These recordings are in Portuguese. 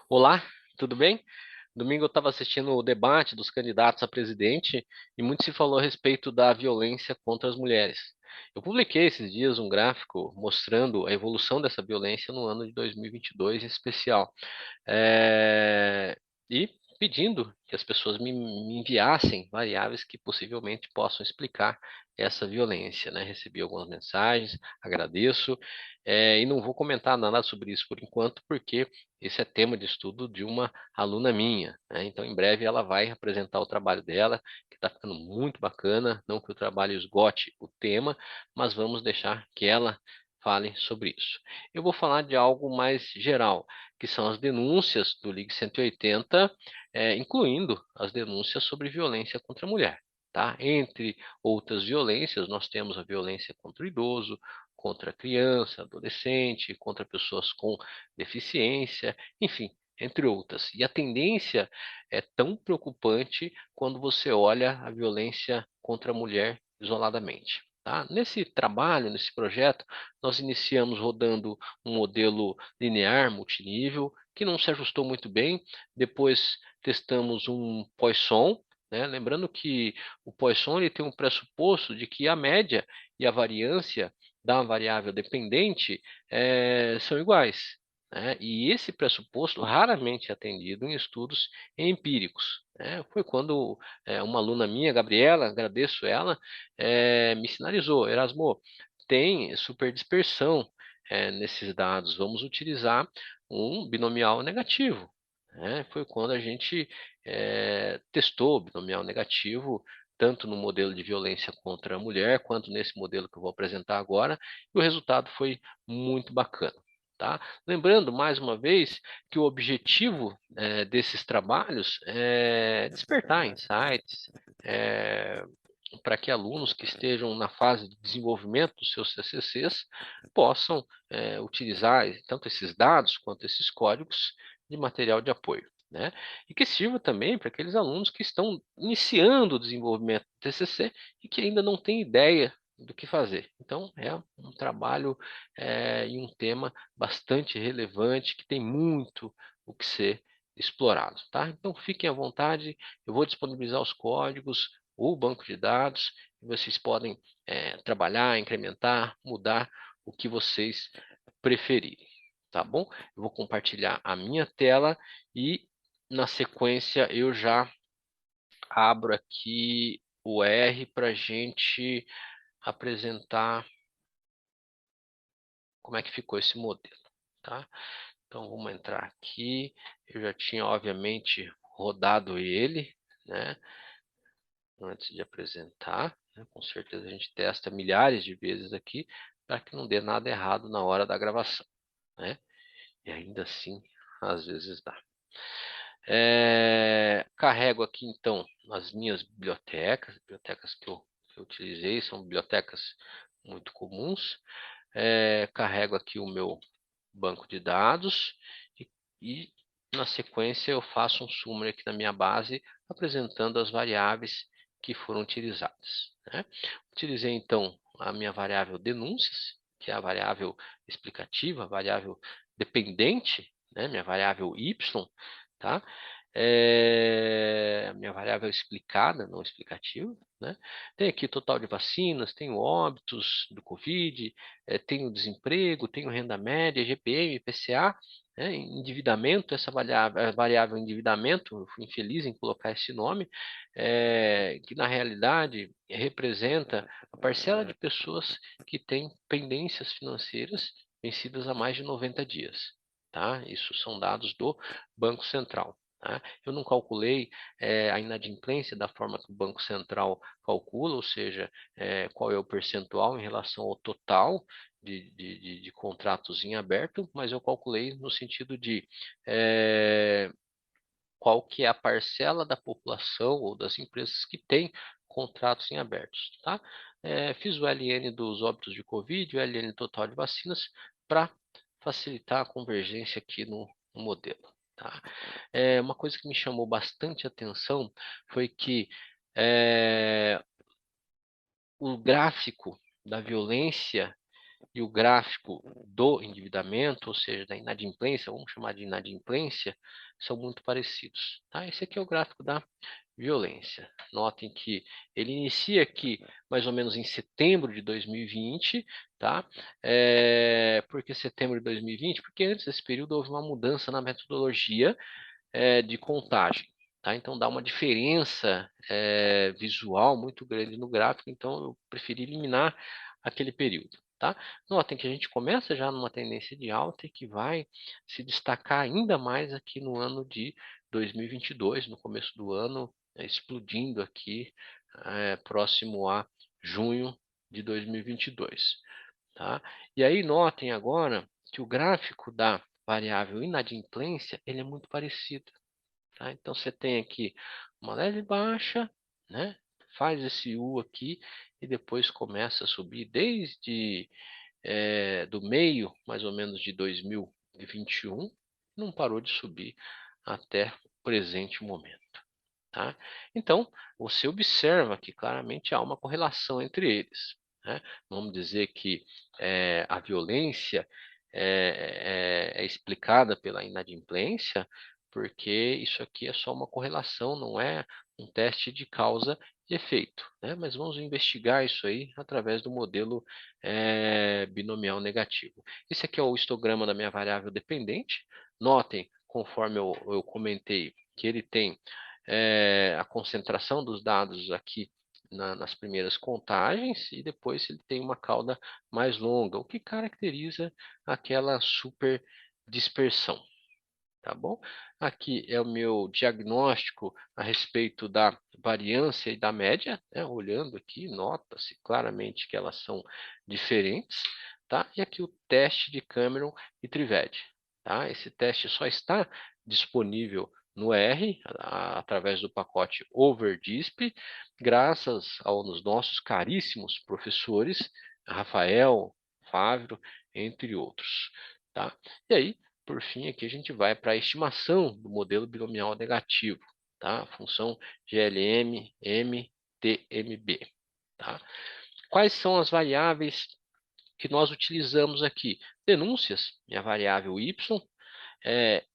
Olá, tudo bem? Domingo eu estava assistindo o debate dos candidatos a presidente e muito se falou a respeito da violência contra as mulheres. Eu publiquei esses dias um gráfico mostrando a evolução dessa violência no ano de 2022 em especial. É, e pedindo que as pessoas me enviassem variáveis que possivelmente possam explicar essa violência, né? Recebi algumas mensagens, agradeço, e não vou comentar nada sobre isso por enquanto, porque esse é tema de estudo de uma aluna minha, né? Então, em breve ela vai apresentar o trabalho dela, que está ficando muito bacana. Não que o trabalho esgote o tema, mas vamos deixar que ela fale sobre isso. Eu vou falar de algo mais geral, que são as denúncias do Ligue 180, incluindo as denúncias sobre violência contra a mulher. Tá? Entre outras violências, nós temos a violência contra o idoso, contra a criança, adolescente, contra pessoas com deficiência, enfim, entre outras. E a tendência é tão preocupante quando você olha a violência contra a mulher isoladamente. Tá? Nesse trabalho, nesse projeto, nós iniciamos rodando um modelo linear multinível que não se ajustou muito bem. Depois testamos um Poisson, né? Lembrando que o Poisson ele tem um pressuposto de que a média e a variância da variável dependente são iguais, né? E esse pressuposto raramente é atendido em estudos empíricos, né? Foi quando uma aluna minha, Gabriela, agradeço ela, me sinalizou: Erasmo, tem superdispersão nesses dados, vamos utilizar um binomial negativo, né? Foi quando a gente testou o binomial negativo, tanto no modelo de violência contra a mulher, quanto nesse modelo que eu vou apresentar agora, e o resultado foi muito bacana. Tá? Lembrando, mais uma vez, que o objetivo desses trabalhos é despertar insights, é, para que alunos que estejam na fase de desenvolvimento dos seus TCCs possam utilizar tanto esses dados quanto esses códigos de material de apoio, né? E que sirva também para aqueles alunos que estão iniciando o desenvolvimento do TCC e que ainda não têm ideia do que fazer. Então, é um trabalho e um tema bastante relevante que tem muito o que ser explorado, tá? Então, fiquem à vontade, eu vou disponibilizar os códigos, o banco de dados, e vocês podem trabalhar, incrementar, mudar o que vocês preferirem, tá bom? Eu vou compartilhar a minha tela e na sequência eu já abro aqui o R para a gente apresentar como é que ficou esse modelo, tá? Então vamos entrar aqui. Eu já tinha, obviamente, rodado ele, né? Antes de apresentar, né? Com certeza a gente testa milhares de vezes aqui para que não dê nada errado na hora da gravação, né? E ainda assim, às vezes dá. Carrego aqui então as minhas bibliotecas que eu utilizei, são bibliotecas muito comuns. Carrego aqui o meu banco de dados e na sequência eu faço um summary aqui na minha base apresentando as variáveis que foram utilizadas, né? Utilizei então a minha variável denúncias, que é a variável explicativa, a variável dependente, né? Minha variável y, tá? A minha variável explicada, não explicativa, né? Tem aqui total de vacinas, tem óbitos do Covid, tem o desemprego, tem o renda média, GPM, IPCA, né? Endividamento, essa variável, a variável endividamento, eu fui infeliz em colocar esse nome, que na realidade representa a parcela de pessoas que têm pendências financeiras vencidas há mais de 90 dias. Tá? Isso são dados do Banco Central. Tá? Eu não calculei a inadimplência da forma que o Banco Central calcula, ou seja, qual é o percentual em relação ao total de contratos em aberto, mas eu calculei no sentido de qual que é a parcela da população ou das empresas que tem contratos em abertos, tá? Fiz o LN dos óbitos de Covid, o LN total de vacinas, para facilitar a convergência aqui no modelo, tá? Uma coisa que me chamou bastante atenção foi que o gráfico da violência e o gráfico do endividamento, ou seja, da inadimplência, vamos chamar de inadimplência, são muito parecidos, tá? Esse aqui é o gráfico da violência. Notem que ele inicia aqui mais ou menos em setembro de 2020, tá? Por que setembro de 2020? Porque antes desse período houve uma mudança na metodologia de contagem. Tá? Então dá uma diferença visual muito grande no gráfico, então eu preferi eliminar aquele período. Tá? Notem que a gente começa já numa tendência de alta e que vai se destacar ainda mais aqui no ano de 2022, no começo do ano, explodindo aqui próximo a junho de 2022. Tá? E aí notem agora que o gráfico da variável inadimplência ele é muito parecido. Tá? Então você tem aqui uma leve baixa, né? Faz esse U aqui e depois começa a subir desde do meio, mais ou menos, de 2021, não parou de subir até o presente momento. Tá? Então, você observa que claramente há uma correlação entre eles. Né? Vamos dizer que a violência é explicada pela inadimplência, porque isso aqui é só uma correlação, não é um teste de causa e efeito. Né? Mas vamos investigar isso aí através do modelo binomial negativo. Esse aqui é o histograma da minha variável dependente. Notem, conforme eu comentei, que ele tem a concentração dos dados aqui nas primeiras contagens e depois ele tem uma cauda mais longa, o que caracteriza aquela super dispersão. Tá bom? Aqui é o meu diagnóstico a respeito da variância e da média, né? Olhando aqui, nota-se claramente que elas são diferentes, tá? E aqui o teste de Cameron e Trivedi, tá? Esse teste só está disponível no R, através do pacote OverDisp, graças aos nossos caríssimos professores, Rafael, Fávero, entre outros, tá? E aí, por fim, aqui a gente vai para a estimação do modelo binomial negativo, tá? A função GLM, MTMB, tá? Quais são as variáveis que nós utilizamos aqui? Denúncias, minha variável y,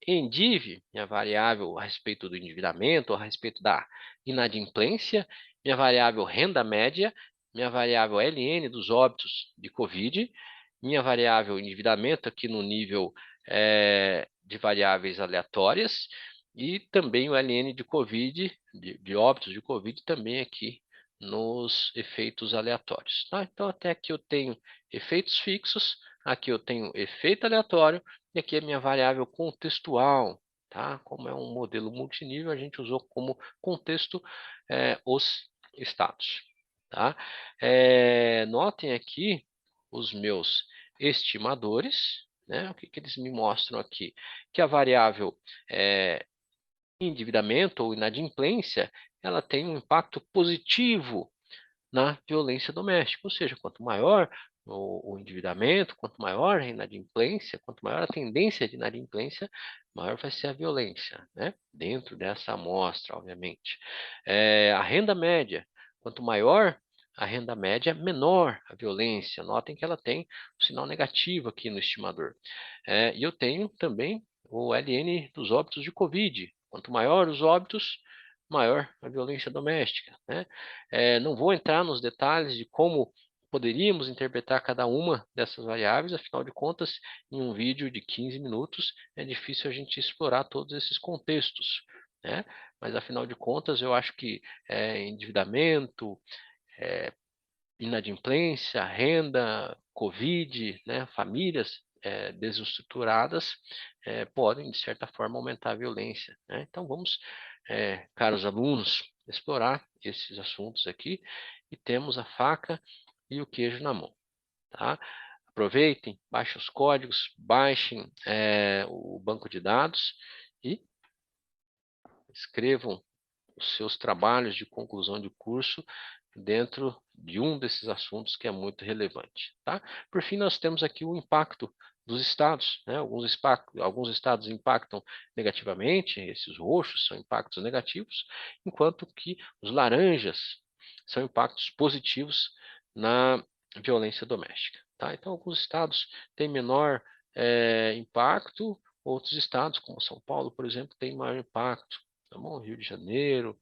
endiv, minha variável a respeito do endividamento, a respeito da inadimplência, minha variável renda média, minha variável LN dos óbitos de Covid, minha variável endividamento aqui no nível de variáveis aleatórias e também o LN de Covid, de óbitos de Covid, também aqui nos efeitos aleatórios. Tá? Então, até aqui eu tenho efeitos fixos, aqui eu tenho efeito aleatório, e aqui é a minha variável contextual, tá? Como é um modelo multinível, a gente usou como contexto os estados, tá? Notem aqui os meus estimadores, né? O que eles me mostram aqui? Que a variável endividamento ou inadimplência, ela tem um impacto positivo na violência doméstica, ou seja, quanto maior o endividamento, quanto maior a inadimplência, quanto maior a tendência de inadimplência, maior vai ser a violência, né? Dentro dessa amostra, obviamente. A renda média, quanto maior a renda média, menor a violência. Notem que ela tem um sinal negativo aqui no estimador. E eu tenho também o LN dos óbitos de Covid. Quanto maior os óbitos, maior a violência doméstica, né? Não vou entrar nos detalhes de como poderíamos interpretar cada uma dessas variáveis, afinal de contas, em um vídeo de 15 minutos é difícil a gente explorar todos esses contextos, né? Mas afinal de contas, eu acho que endividamento, inadimplência, renda, Covid, né, famílias desestruturadas podem, de certa forma, aumentar a violência, né? Então, vamos, caros alunos, explorar esses assuntos aqui e temos a faca e o queijo na mão, tá? Aproveitem, baixem os códigos, baixem o banco de dados e escrevam os seus trabalhos de conclusão de curso dentro de um desses assuntos que é muito relevante, tá? Por fim, nós temos aqui o impacto dos estados, né? Alguns estados impactam negativamente, esses roxos são impactos negativos, enquanto que os laranjas são impactos positivos na violência doméstica. tá? Então, alguns estados têm menor impacto, outros estados, como São Paulo, por exemplo, têm maior impacto, tá bom? Rio de Janeiro,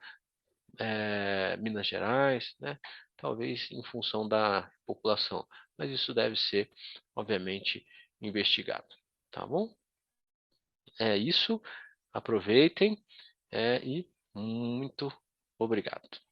Minas Gerais, né? Talvez em função da população, mas isso deve ser, obviamente, investigado, tá bom? É isso, aproveitem, e muito obrigado.